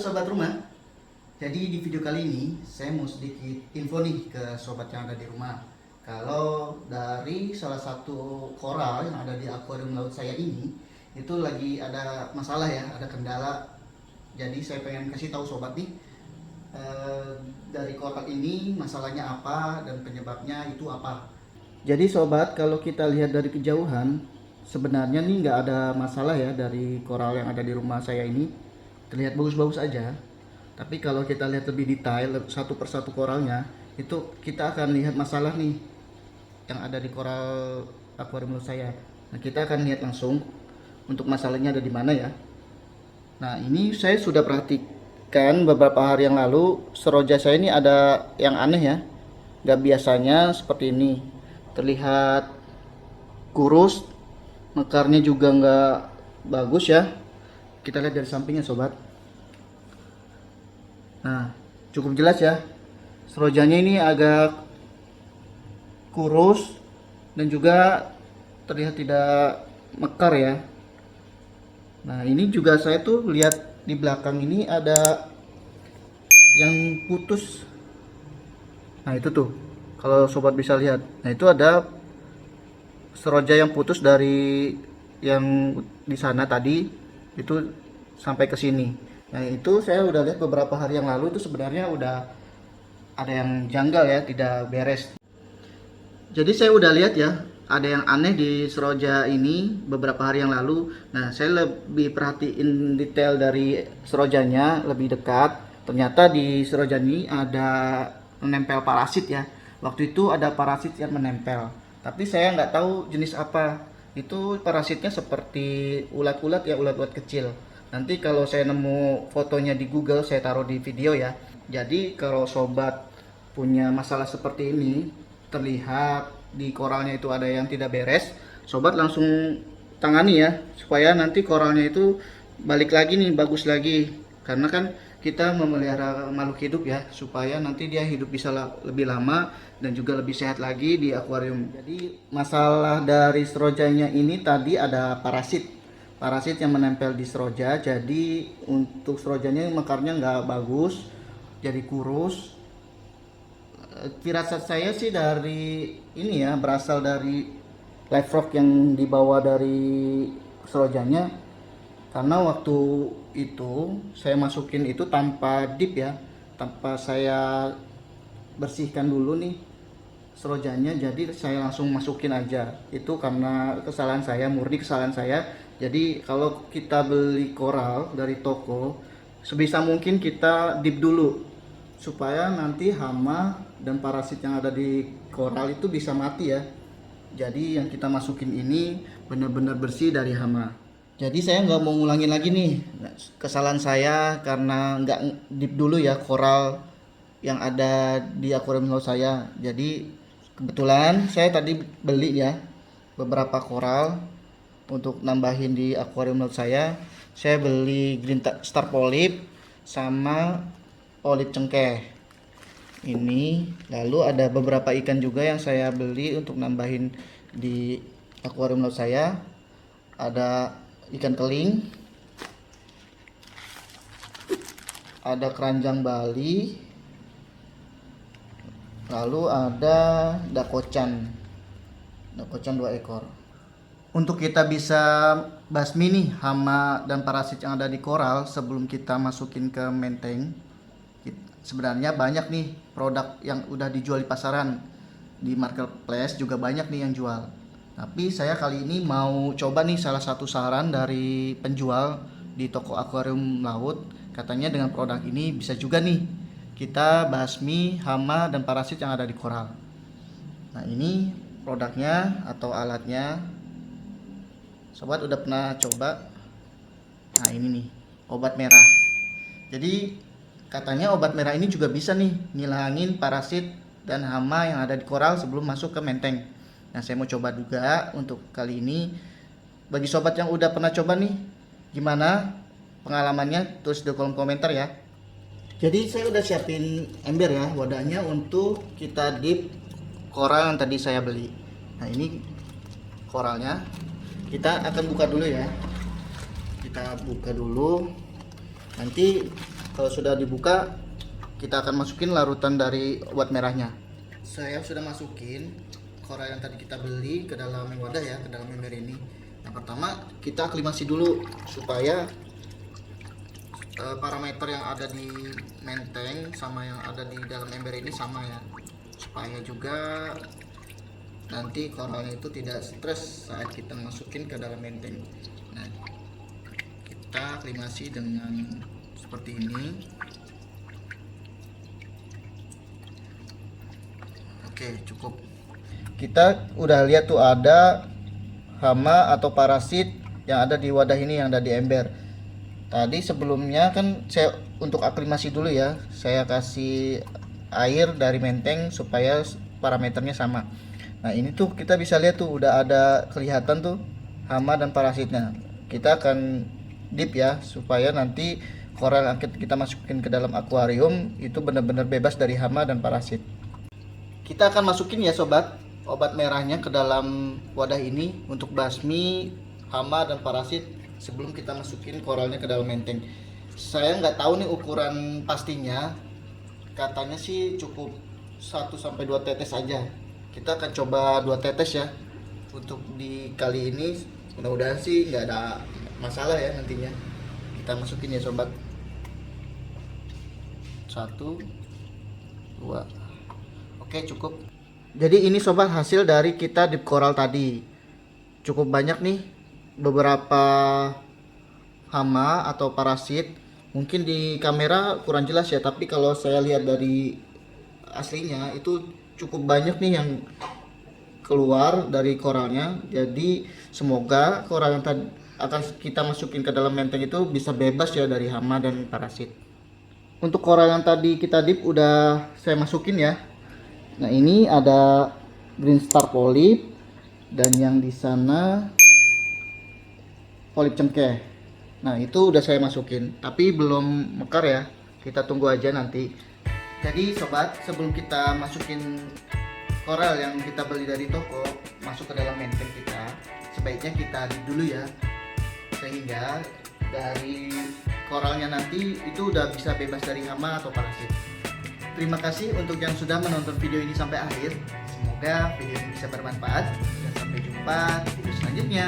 sobat rumah. Jadi di video kali ini saya mau sedikit info nih ke sobat yang ada di rumah. Kalau dari salah satu koral yang ada di akuarium laut saya ini itu lagi ada masalah ya, ada kendala. Jadi saya pengen kasih tahu sobat nih dari koral ini masalahnya apa dan penyebabnya itu apa. Jadi sobat, kalau kita lihat dari kejauhan sebenarnya nih nggak ada masalah ya dari koral yang ada di rumah saya ini, terlihat bagus-bagus aja. Tapi kalau kita lihat lebih detail satu persatu koralnya, itu kita akan lihat masalah nih yang ada di koral akuarium saya. Nah, kita akan lihat langsung untuk masalahnya ada di mana ya. Nah, ini saya sudah perhatikan beberapa hari yang lalu, seroja saya ini ada yang aneh ya. Gak biasanya seperti ini. Terlihat kurus, mekarnya juga nggak bagus ya. Kita lihat dari sampingnya sobat. Nah, cukup jelas ya. Serojanya ini agak kurus dan juga terlihat tidak mekar ya. Nah, ini juga saya tuh lihat di belakang ini ada yang putus. Nah, itu tuh. Kalau sobat bisa lihat. Nah, itu ada seroja yang putus dari yang di sana tadi itu sampai ke sini. Nah, itu saya udah lihat beberapa hari yang lalu, itu sebenarnya udah ada yang janggal ya, tidak beres. Jadi saya udah lihat ya, ada yang aneh di seroja ini beberapa hari yang lalu. Nah, saya lebih perhatiin detail dari serojanya lebih dekat. Ternyata di seroja ini ada menempel parasit ya. Waktu itu ada parasit yang menempel. Tapi saya nggak tahu jenis apa. Itu parasitnya seperti ulat-ulat ya, ulat-ulat kecil. Nanti kalau saya nemu fotonya di Google, saya taruh di video ya. Jadi kalau sobat punya masalah seperti ini, terlihat di koralnya itu ada yang tidak beres, sobat langsung tangani ya, supaya nanti koralnya itu balik lagi nih, bagus lagi. Karena kan kita memelihara makhluk hidup ya, supaya nanti dia hidup bisa lebih lama dan juga lebih sehat lagi di akuarium. Jadi masalah dari serojanya ini tadi ada parasit yang menempel di seroja. Jadi untuk serojanya mekarnya nggak bagus, jadi kurus. Firasat saya sih dari ini ya, berasal dari live rock yang dibawa dari serojanya. Karena waktu itu saya masukin itu tanpa dip ya, tanpa saya bersihkan dulu nih serojanya, jadi saya langsung masukin aja. Itu karena kesalahan saya, murni kesalahan saya. Jadi kalau kita beli koral dari toko, sebisa mungkin kita dip dulu supaya nanti hama dan parasit yang ada di koral itu bisa mati ya. Jadi yang kita masukin ini benar-benar bersih dari hama. Jadi saya nggak mau ngulangin lagi nih kesalahan saya karena nggak dip dulu ya koral yang ada di akuarium laut saya. Jadi kebetulan saya tadi beli ya beberapa koral untuk nambahin di akuarium laut saya. Saya beli green star polyp sama polip cengkeh ini. Lalu ada beberapa ikan juga yang saya beli untuk nambahin di akuarium laut saya. Ada ikan keling, ada keranjang Bali, lalu ada dakocan 2 ekor. Untuk kita bisa basmi nih hama dan parasit yang ada di koral sebelum kita masukin ke menteng, sebenarnya banyak nih produk yang udah dijual di pasaran, di marketplace juga banyak nih yang jual. Tapi saya kali ini mau coba nih salah satu saran dari penjual di toko akuarium laut. Katanya dengan produk ini bisa juga nih kita basmi hama dan parasit yang ada di koral. Nah, ini produknya atau alatnya. Sobat udah pernah coba? Nah, ini nih obat merah. Jadi katanya obat merah ini juga bisa nih ngilangin parasit dan hama yang ada di koral sebelum masuk ke menteng. Nah, saya mau coba juga untuk kali ini. Bagi sobat yang udah pernah coba nih, gimana pengalamannya? Tulis di kolom komentar ya. Jadi saya udah siapin ember ya, wadahnya untuk kita dip koral yang tadi saya beli. Nah, ini koralnya. Kita akan buka dulu ya. Kita buka dulu. Nanti Kalau sudah dibuka, kita akan masukin larutan dari obat merahnya. Saya sudah masukin koral yang tadi kita beli ke dalam wadah ya, ke dalam ember ini. Yang pertama kita aklimasi dulu supaya parameter yang ada di menteng sama yang ada di dalam ember ini sama ya, supaya juga nanti koralnya itu tidak stres saat kita masukin ke dalam menteng. Nah, kita aklimasi dengan seperti ini. Oke, cukup. Kita udah lihat tuh ada hama atau parasit yang ada di wadah ini, yang ada di ember. Tadi sebelumnya kan saya untuk aklimasi dulu ya, saya kasih air dari menteng supaya parameternya sama. Nah ini tuh kita bisa lihat tuh udah ada kelihatan tuh hama dan parasitnya. Kita akan dip ya, supaya nanti koral yang kita masukin ke dalam akuarium itu benar-benar bebas dari hama dan parasit. Kita akan masukin ya sobat, obat merahnya ke dalam wadah ini untuk basmi hama dan parasit sebelum kita masukin koralnya ke dalam menteng. Saya nggak tahu nih ukuran pastinya, katanya sih cukup 1-2 tetes aja. Kita akan coba 2 tetes ya untuk di kali ini, mudah-mudahan sih nggak ada masalah ya nantinya. Kita masukin ya sobat, 1, 2. Oke, cukup. Jadi ini sobat hasil dari kita dip koral tadi. Cukup banyak nih, beberapa hama atau parasit. Mungkin di kamera kurang jelas ya, tapi kalau saya lihat dari aslinya itu cukup banyak nih yang keluar dari koralnya. Jadi semoga koral yang tadi akan kita masukin ke dalam menteng itu bisa bebas ya dari hama dan parasit. Untuk koral yang tadi kita dip udah saya masukin ya. Nah ini ada green star polyp dan yang di sana polip cengkeh. Nah itu udah saya masukin, tapi belum mekar ya. Kita tunggu aja nanti. Jadi sobat, sebelum kita masukin koral yang kita beli dari toko masuk ke dalam menteng kita, sebaiknya kita aduk dulu ya, sehingga dari koralnya nanti itu udah bisa bebas dari hama atau parasit. Terima kasih untuk yang sudah menonton video ini sampai akhir. Semoga video ini bisa bermanfaat dan sampai jumpa di video selanjutnya.